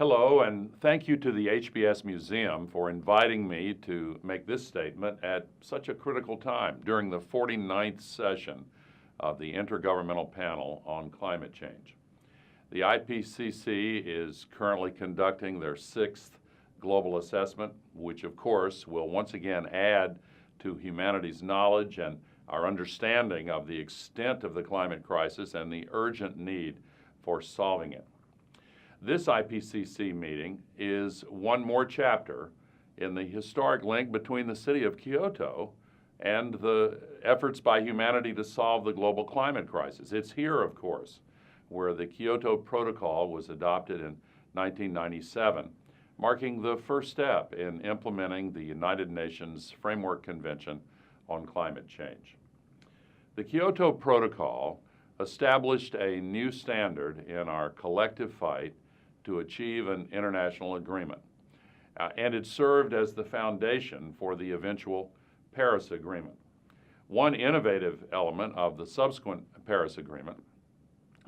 Hello, and thank you to the HBS Museum for inviting me to make this statement at such a critical time during the 49th session of the Intergovernmental Panel on Climate Change. The IPCC is currently conducting their 6th global assessment, which of course will once again add to humanity's knowledge and our understanding of the extent of the climate crisis and the urgent need for solving it. This IPCC meeting is one more chapter in the historic link between the city of Kyoto and the efforts by humanity to solve the global climate crisis. It's here, of course, where the Kyoto Protocol was adopted in 1997, marking the first step in implementing the United Nations Framework Convention on Climate Change. The Kyoto Protocol established a new standard in our collective fight to achieve an international agreement, and it served as the foundation for the eventual Paris Agreement. One innovative element of the subsequent Paris Agreement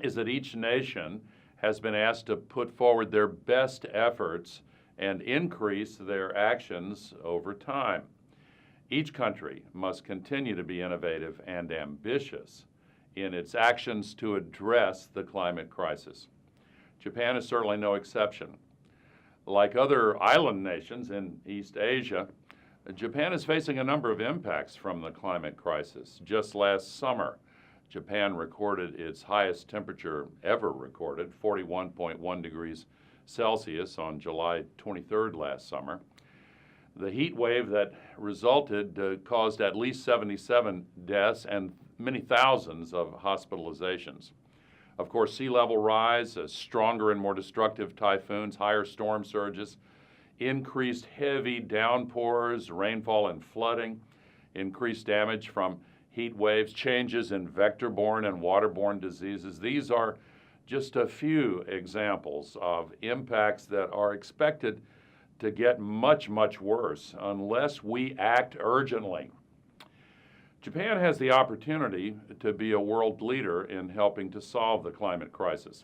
is that each nation has been asked to put forward their best efforts and increase their actions over time. Each country must continue to be innovative and ambitious in its actions to address the climate crisis. Japan is certainly no exception. Like other island nations in East Asia, Japan is facing a number of impacts from the climate crisis. Just last summer, Japan recorded its highest temperature ever recorded, 41.1 degrees Celsius on July 23rd last summer. The heat wave that resulted caused at least 77 deaths and many thousands of hospitalizations. Of course, sea level rise, stronger and more destructive typhoons, higher storm surges, increased heavy downpours, rainfall and flooding, increased damage from heat waves, changes in vector-borne and waterborne diseases. These are just a few examples of impacts that are expected to get much, much worse unless we act urgently. Japan has the opportunity to be a world leader in helping to solve the climate crisis.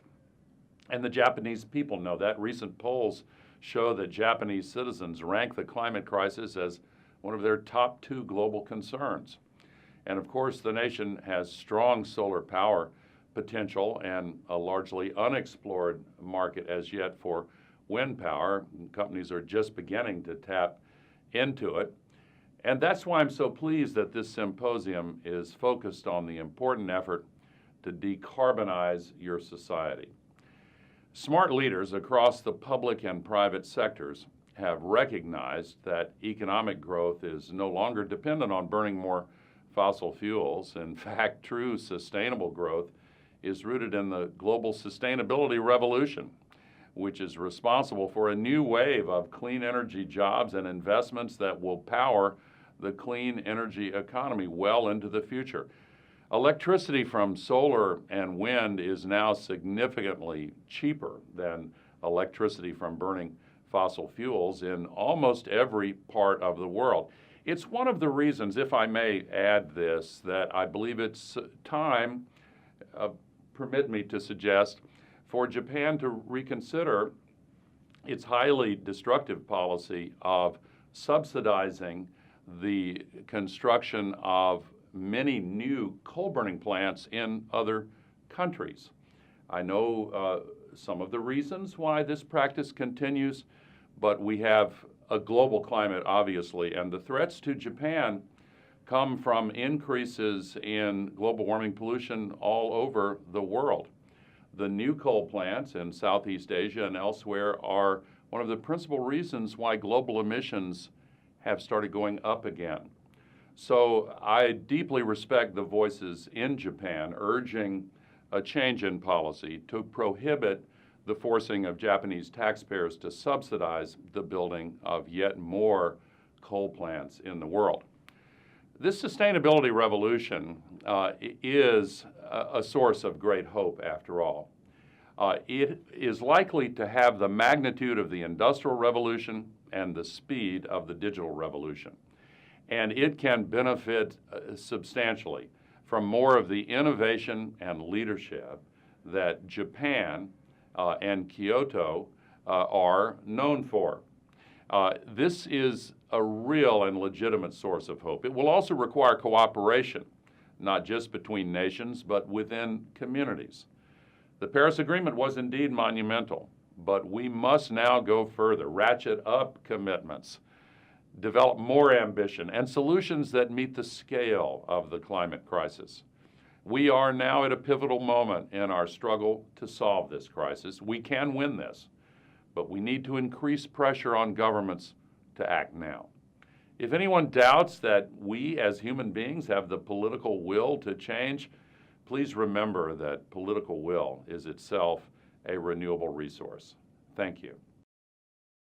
And the Japanese people know that. Recent polls show that Japanese citizens rank the climate crisis as one of their top 2 global concerns. And of course, the nation has strong solar power potential and a largely unexplored market as yet for wind power. Companies are just beginning to tap into it. And that's why I'm so pleased that this symposium is focused on the important effort to decarbonize your society. Smart leaders across the public and private sectors have recognized that economic growth is no longer dependent on burning more fossil fuels. In fact, true sustainable growth is rooted in the global sustainability revolution, which is responsible for a new wave of clean energy jobs and investments that will power the clean energy economy well into the future. Electricity from solar and wind is now significantly cheaper than electricity from burning fossil fuels in almost every part of the world. It's one of the reasons, if I may add this, that I believe it's time, permit me to suggest, for Japan to reconsider its highly destructive policy of subsidizing the construction of many new coal-burning plants in other countries. I know some of the reasons why this practice continues, but we have a global climate, obviously, and the threats to Japan come from increases in global warming pollution all over the world. The new coal plants in Southeast Asia and elsewhere are one of the principal reasons why global emissions have started going up again. So I deeply respect the voices in Japan urging a change in policy to prohibit the forcing of Japanese taxpayers to subsidize the building of yet more coal plants in the world. This sustainability revolution is a source of great hope, after all. It is likely to have the magnitude of the Industrial Revolution and the speed of the digital revolution. And it can benefit substantially from more of the innovation and leadership that Japan and Kyoto are known for. This is a real and legitimate source of hope. It will also require cooperation, not just between nations, but within communities. The Paris Agreement was indeed monumental, but we must now go further, ratchet up commitments, develop more ambition, and solutions that meet the scale of the climate crisis. We are now at a pivotal moment in our struggle to solve this crisis. We can win this, but we need to increase pressure on governments to act now. If anyone doubts that we as human beings have the political will to change, please remember that political will is itself a renewable resource. Thank you.